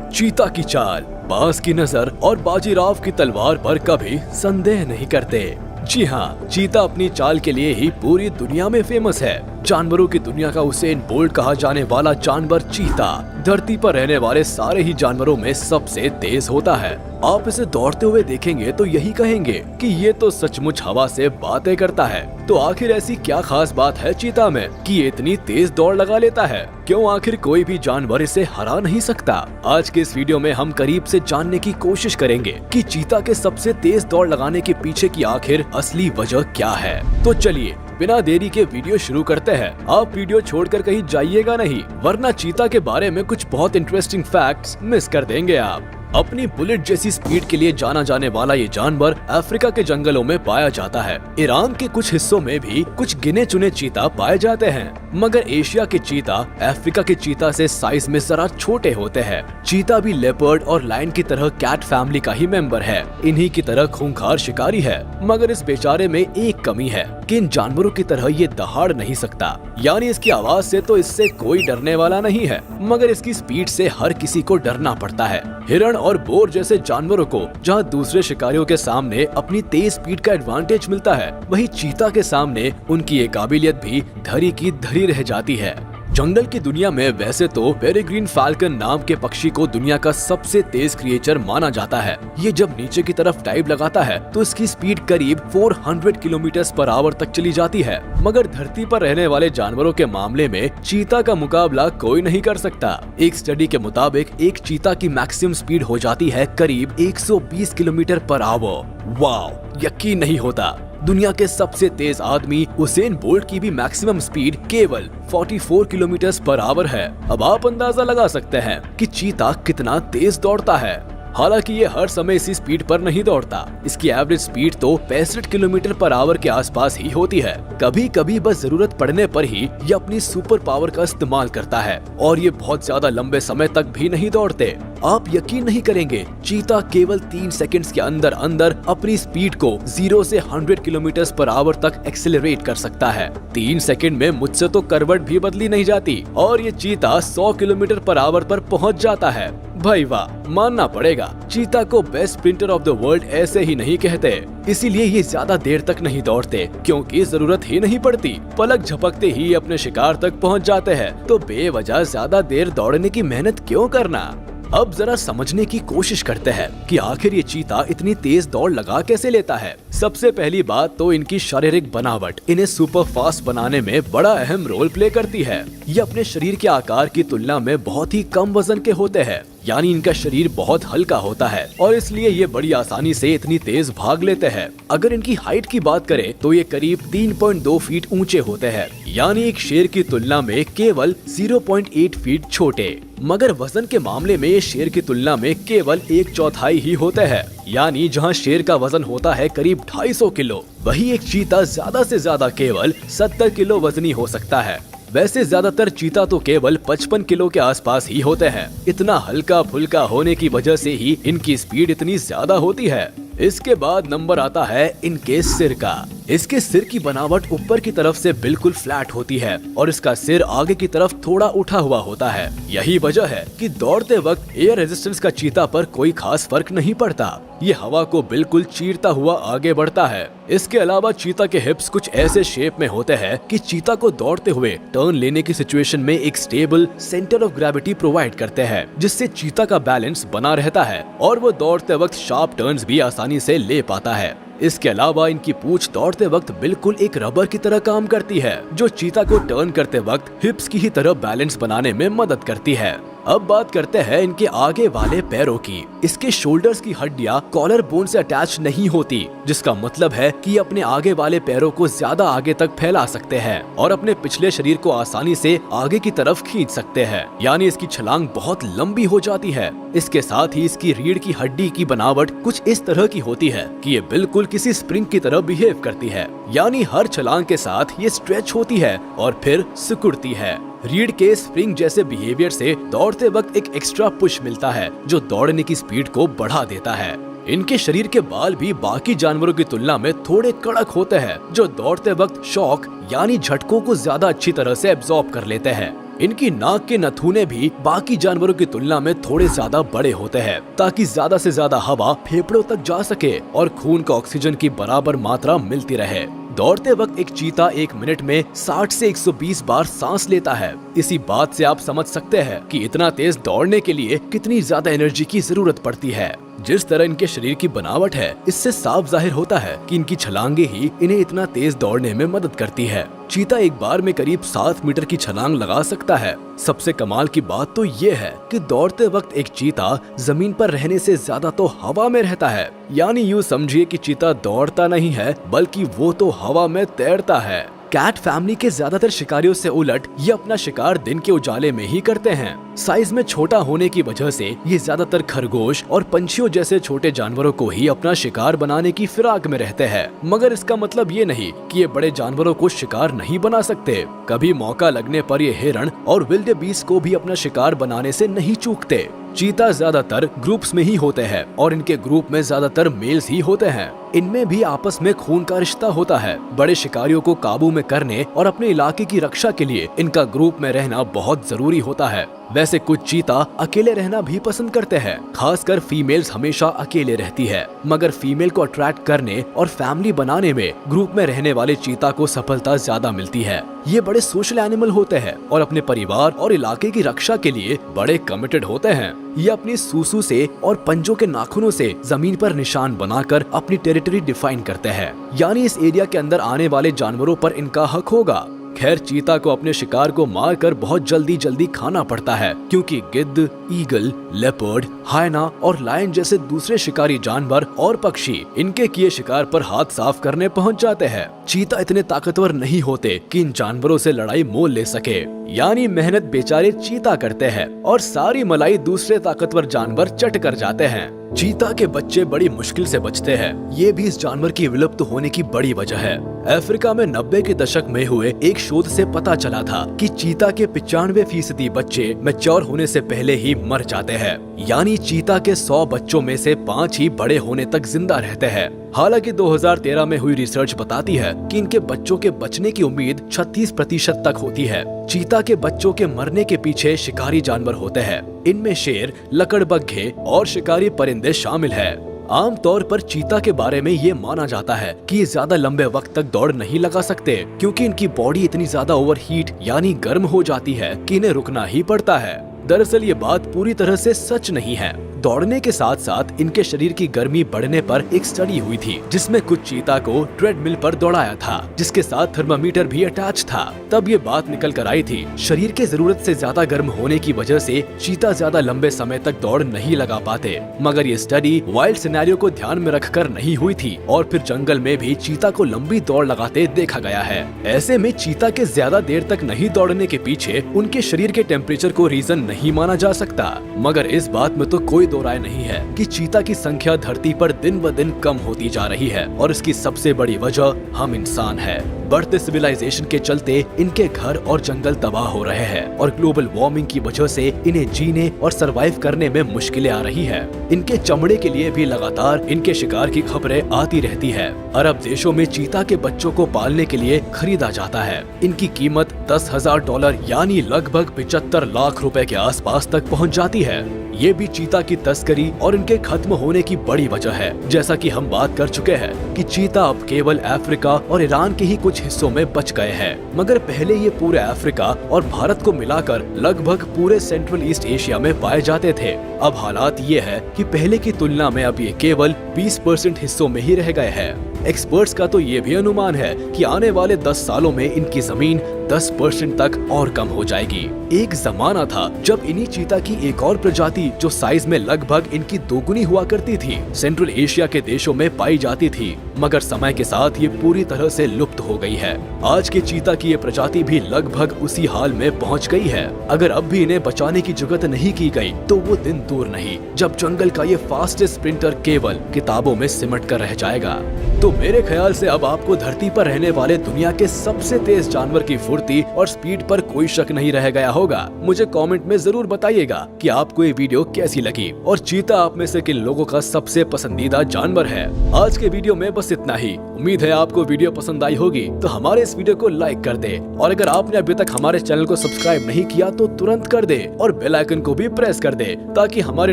चीता की चाल, बाज की नजर और बाजीराव की तलवार पर कभी संदेह नहीं करते। जी हाँ, चीता अपनी चाल के लिए ही पूरी दुनिया में फेमस है। जानवरों की दुनिया का उसेन बोल्ट कहा जाने वाला जानवर चीता धरती पर रहने वाले सारे ही जानवरों में सबसे तेज होता है। आप इसे दौड़ते हुए देखेंगे तो यही कहेंगे कि ये तो सचमुच हवा से बातें करता है। तो आखिर ऐसी क्या खास बात है चीता में कि ये इतनी तेज दौड़ लगा लेता है? क्यों आखिर कोई भी जानवर इसे हरा नहीं सकता? आज के इस वीडियो में हम करीब से जानने की कोशिश करेंगे कि चीता के सबसे तेज दौड़ लगाने के पीछे की आखिर असली वजह क्या है। तो चलिए बिना देरी के वीडियो शुरू करते हैं। आप वीडियो छोड़कर कहीं जाइएगा नहीं, वरना चीता के बारे में कुछ बहुत इंटरेस्टिंग फैक्ट्स मिस कर देंगे आप। अपनी बुलेट जैसी स्पीड के लिए जाना जाने वाला ये जानवर अफ्रीका के जंगलों में पाया जाता है। ईरान के कुछ हिस्सों में भी कुछ गिने चुने चीता पाए जाते हैं, मगर एशिया के चीता अफ्रीका के चीता से साइज में जरा छोटे होते हैं। चीता भी लेपर्ड और लायन की तरह कैट फैमिली का ही मेंबर है। इन्हीं की तरह खूंखार शिकारी है, मगर इस बेचारे में एक कमी है कि इन जानवरों की तरह ये दहाड़ नहीं सकता। यानी इसकी आवाज से तो इससे कोई डरने वाला नहीं है, मगर इसकी स्पीड से हर किसी को डरना पड़ता है। हिरण और बोर जैसे जानवरों को जहां दूसरे शिकारियों के सामने अपनी तेज स्पीड का एडवांटेज मिलता है, वहीं चीता के सामने उनकी ये काबिलियत भी धरी की धरी रह जाती है। जंगल की दुनिया में वैसे तो पेरेग्रीन फाल्कन नाम के पक्षी को दुनिया का सबसे तेज क्रिएचर माना जाता है। ये जब नीचे की तरफ डाइव लगाता है तो इसकी स्पीड करीब 400 किलोमीटर/आवर तक चली जाती है, मगर धरती पर रहने वाले जानवरों के मामले में चीता का मुकाबला कोई नहीं कर सकता। एक स्टडी के मुताबिक एक चीता की मैक्सिमम स्पीड हो जाती है करीब 120 किलोमीटर/आवर। वाह, यकीन नहीं होता। दुनिया के सबसे तेज आदमी उसेन बोल्ट की भी मैक्सिमम स्पीड केवल 44 किलोमीटर/आवर है। अब आप अंदाजा लगा सकते हैं कि चीता कितना तेज दौड़ता है। हालांकि ये हर समय इसी स्पीड पर नहीं दौड़ता। इसकी एवरेज स्पीड तो 65 किलोमीटर/आवर के आसपास ही होती है। कभी कभी बस जरूरत पड़ने पर ही ये अपनी सुपर पावर का इस्तेमाल करता है, और ये बहुत ज्यादा लंबे समय तक भी नहीं दौड़ते। आप यकीन नहीं करेंगे, चीता केवल 3 सेकंड्स के अंदर अंदर अपनी स्पीड को 0 से 100 किलोमीटर/आवर तक एक्सेलरेट कर सकता है। 3 सेकंड में मुझसे तो करवट भी बदली नहीं जाती, और ये चीता 100 किलोमीटर/आवर पर पहुंच जाता है। भाई वाह, मानना पड़ेगा, चीता को best sprinter of the world ऐसे ही नहीं कहते। इसीलिए ये ज्यादा देर तक नहीं दौड़ते, क्योंकि जरूरत ही नहीं पड़ती। पलक झपकते ही अपने शिकार तक पहुंच जाते हैं, तो बेवजह ज्यादा देर दौड़ने की मेहनत क्यों करना। अब जरा समझने की कोशिश करते हैं कि आखिर ये चीता इतनी तेज दौड़ लगा कैसे लेता है। सबसे पहली बात तो इनकी शारीरिक बनावट इन्हें सुपर फास्ट बनाने में बड़ा अहम रोल प्ले करती है। ये अपने शरीर के आकार की तुलना में बहुत ही कम वजन के होते हैं, यानी इनका शरीर बहुत हल्का होता है, और इसलिए ये बड़ी आसानी से इतनी तेज भाग लेते हैं। अगर इनकी हाइट की बात करें तो ये करीब 3.2 फीट ऊंचे होते हैं, यानी एक शेर की तुलना में केवल 0.8 फीट छोटे। मगर वजन के मामले में ये शेर की तुलना में केवल 1/4 ही होते हैं, यानी जहां शेर का वजन होता है करीब 250 किलो, वही एक चीता ज्यादा से ज्यादा केवल 70 किलो वजनी हो सकता है। वैसे ज्यादातर चीता तो केवल 55 किलो के आसपास ही होते हैं। इतना हल्का फुल्का होने की वजह से ही इनकी स्पीड इतनी ज्यादा होती है। इसके बाद नंबर आता है इनके सिर का। इसके सिर की बनावट ऊपर की तरफ से बिल्कुल फ्लैट होती है, और इसका सिर आगे की तरफ थोड़ा उठा हुआ होता है। यही वजह है कि दौड़ते वक्त एयर रेजिस्टेंस का चीता पर कोई खास फर्क नहीं पड़ता। ये हवा को बिल्कुल चीरता हुआ आगे बढ़ता है। इसके अलावा चीता के हिप्स कुछ ऐसे शेप में होते हैं कि चीता को दौड़ते हुए टर्न लेने की सिचुएशन में एक stable centre of gravity provide करते हैं, जिससे चीता का बैलेंस बना रहता है और वो दौड़ते वक्त शार्प टर्न्स भी आसानी से ले पाता है। इसके अलावा इनकी पूंछ दौड़ते वक्त बिल्कुल एक रबर की तरह काम करती है, जो चीता को टर्न करते वक्त हिप्स की ही तरह बैलेंस बनाने में मदद करती है। अब बात करते हैं इनके आगे वाले पैरों की। इसके शोल्डर्स की हड्डियां कॉलर बोन से अटैच नहीं होती, जिसका मतलब है कि अपने आगे वाले पैरों को ज्यादा आगे तक फैला सकते हैं और अपने पिछले शरीर को आसानी से आगे की तरफ खींच सकते हैं, यानी इसकी छलांग बहुत लंबी हो जाती है। इसके साथ ही इसकी रीढ़ की हड्डी की बनावट कुछ इस तरह की होती है कि ये बिल्कुल किसी स्प्रिंग की तरह बिहेव करती है, यानी हर छलांग के साथ ये स्ट्रेच होती है और फिर सिकुड़ती है। रीढ़ के स्प्रिंग जैसे बिहेवियर से दौड़ते वक्त एक एक्स्ट्रा पुश मिलता है, जो दौड़ने की स्पीड को बढ़ा देता है। इनके शरीर के बाल भी बाकी जानवरों की तुलना में थोड़े कड़क होते हैं, जो दौड़ते वक्त शॉक यानी झटकों को ज्यादा अच्छी तरह से एब्जॉर्ब कर लेते हैं। इनकी नाक के नथुने भी बाकी जानवरों की तुलना में थोड़े ज्यादा बड़े होते हैं ताकि ज्यादा से ज्यादा हवा फेफड़ों तक जा सके और खून का ऑक्सीजन की बराबर मात्रा मिलती रहे। दौड़ते वक्त एक चीता 1 मिनट में 60 से 120 बार सांस लेता है। इसी बात से आप समझ सकते हैं कि इतना तेज दौड़ने के लिए कितनी ज्यादा एनर्जी की जरूरत पड़ती है। जिस तरह इनके शरीर की बनावट है, इससे साफ जाहिर होता है कि इनकी छलांगे ही इन्हें इतना तेज दौड़ने में मदद करती है। चीता एक बार में करीब 7 मीटर की छलांग लगा सकता है। सबसे कमाल की बात तो ये है कि दौड़ते वक्त एक चीता जमीन पर रहने से ज्यादा तो हवा में रहता है। यानी यूँ समझिए कि चीता दौड़ता नहीं है, बल्कि वो तो हवा में तैरता है। कैट फैमिली के ज्यादातर शिकारियों से उलट ये अपना शिकार दिन के उजाले में ही करते हैं। साइज में छोटा होने की वजह से ये ज्यादातर खरगोश और पंछियों जैसे छोटे जानवरों को ही अपना शिकार बनाने की फिराक में रहते हैं। मगर इसका मतलब ये नहीं कि ये बड़े जानवरों को शिकार नहीं बना सकते। कभी मौका लगने पर ये हिरण और विल्डेबीस्ट को भी अपना शिकार बनाने से नहीं चूकते। चीता ज्यादातर ग्रुप्स में ही होते हैं और इनके ग्रुप में ज्यादातर मेल्स ही होते हैं। इनमें भी आपस में खून का रिश्ता होता है। बड़े शिकारियों को काबू में करने और अपने इलाके की रक्षा के लिए इनका ग्रुप में रहना बहुत जरूरी होता है। वैसे कुछ चीता अकेले रहना भी पसंद करते हैं। खासकर फीमेल्स हमेशा अकेले रहती है, मगर फीमेल को अट्रैक्ट करने और फैमिली बनाने में ग्रुप में रहने वाले चीता को सफलता ज्यादा मिलती है। ये बड़े सोशल एनिमल होते हैं और अपने परिवार और इलाके की रक्षा के लिए बड़े कमिटेड होते हैं। ये अपनी सूसू से और पंजों के नाखूनों से जमीन पर निशान बनाकर अपनी टेरिटरी डिफाइन करते हैं। यानी इस एरिया के अंदर आने वाले जानवरों पर इनका हक होगा। खैर, चीता को अपने शिकार को मारकर बहुत जल्दी खाना पड़ता है, क्योंकि गिद्ध, ईगल, लेपर्ड, हायना और लायन जैसे दूसरे शिकारी जानवर और पक्षी इनके किए शिकार पर हाथ साफ करने पहुंच जाते हैं। चीता इतने ताकतवर नहीं होते कि इन जानवरों से लड़ाई मोल ले सके। यानी मेहनत बेचारे चीता करते हैं और सारी मलाई दूसरे ताकतवर जानवर चट कर जाते हैं। चीता के बच्चे बड़ी मुश्किल से बचते हैं। ये भी इस जानवर की विलुप्त होने की बड़ी वजह है। अफ्रीका में 90 के दशक में हुए एक शोध से पता चला था कि चीता के 95% बच्चे मैच्योर होने से पहले ही मर जाते हैं। यानी चीता के 100 बच्चों में से 5 ही बड़े होने तक जिंदा रहते हैं। हालांकि 2013 में हुई रिसर्च बताती है कि इनके बच्चों के बचने की उम्मीद 36% तक होती है। चीता के बच्चों के मरने के पीछे शिकारी जानवर होते हैं। इनमें शेर, लकड़बग्घे और शिकारी परिंदे शामिल है। आमतौर पर चीता के बारे में ये माना जाता है कि ये ज्यादा लंबे वक्त तक दौड़ नहीं लगा सकते, क्योंकि इनकी बॉडी इतनी ज्यादा ओवरहीट यानी गर्म हो जाती है कि इन्हें रुकना ही पड़ता है। दरअसल ये बात पूरी तरह से सच नहीं है। दौड़ने के साथ साथ इनके शरीर की गर्मी बढ़ने पर एक स्टडी हुई थी, जिसमें कुछ चीता को ट्रेडमिल पर दौड़ाया था, जिसके साथ थर्मामीटर भी अटैच था। तब ये बात निकल कर आई थी, शरीर के जरूरत से ज्यादा गर्म होने की वजह से चीता ज्यादा लंबे समय तक दौड़ नहीं लगा पाते। मगर ये स्टडी वाइल्ड सिनेरियो को ध्यान में रखकर नहीं हुई थी और फिर जंगल में भी चीता को लंबी दौड़ लगाते देखा गया है। ऐसे में चीता के ज्यादा देर तक नहीं दौड़ने के पीछे उनके शरीर के टेम्परेचर को रीजन नहीं माना जा सकता। मगर इस बात में तो कोई दो राय नहीं है कि चीता की संख्या धरती पर दिन ब दिन कम होती जा रही है और इसकी सबसे बड़ी वजह हम इंसान है। बढ़ते सिविलाइजेशन के चलते इनके घर और जंगल तबाह हो रहे हैं और ग्लोबल वार्मिंग की वजह से इन्हें जीने और सरवाइव करने में मुश्किलें आ रही है। इनके चमड़े के लिए भी लगातार इनके शिकार की खबरें आती रहती है। अरब देशों में चीता के बच्चों को पालने के लिए खरीदा जाता है। इनकी कीमत $10,000 यानी लगभग 75 लाख रुपए के आसपास तक पहुंच जाती है। ये भी चीता की तस्करी और इनके खत्म होने की बड़ी वजह है। जैसा कि हम बात कर चुके हैं कि चीता अब केवल अफ्रीका और ईरान के ही कुछ हिस्सों में बच गए हैं, मगर पहले ये पूरे अफ्रीका और भारत को मिलाकर लगभग पूरे सेंट्रल ईस्ट एशिया में पाए जाते थे। अब हालात ये है कि पहले की तुलना में अब ये केवल 20% हिस्सों में ही रह गए हैं। एक्सपर्ट्स का तो ये भी अनुमान है कि आने वाले 10 सालों में इनकी जमीन 10% तक और कम हो जाएगी। एक जमाना था जब इन्हीं चीता की एक और प्रजाति जो साइज में लगभग इनकी दोगुनी हुआ करती थी, सेंट्रल एशिया के देशों में पाई जाती थी, मगर समय के साथ ये पूरी तरह से लुप्त हो गई है। आज के चीता की ये प्रजाति भी लगभग उसी हाल में पहुंच गई है। अगर अब भी इन्हें बचाने की जुगत नहीं की गई तो वो दिन दूर नहीं जब जंगल का ये फास्टेस्ट स्प्रिंटर केवल किताबों में सिमट कर रह जाएगा। तो मेरे ख्याल से अब आपको धरती पर रहने वाले दुनिया के सबसे तेज जानवर की फुर्ती और स्पीड पर कोई शक नहीं रह गया होगा। मुझे कमेंट में जरूर बताइएगा कि आपको ये वीडियो कैसी लगी और चीता आप में से किन लोगों का सबसे पसंदीदा जानवर है। आज के वीडियो में बस इतना ही। उम्मीद है आपको वीडियो पसंद आई होगी, तो हमारे इस वीडियो को लाइक कर दे और अगर आपने अभी तक हमारे चैनल को सब्सक्राइब नहीं किया तो तुरंत कर दे और बेल आइकन को भी प्रेस कर दे ताकि हमारे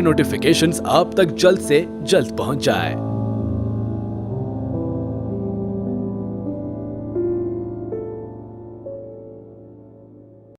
नोटिफिकेशंस आप तक जल्द से जल्द पहुंच जाए।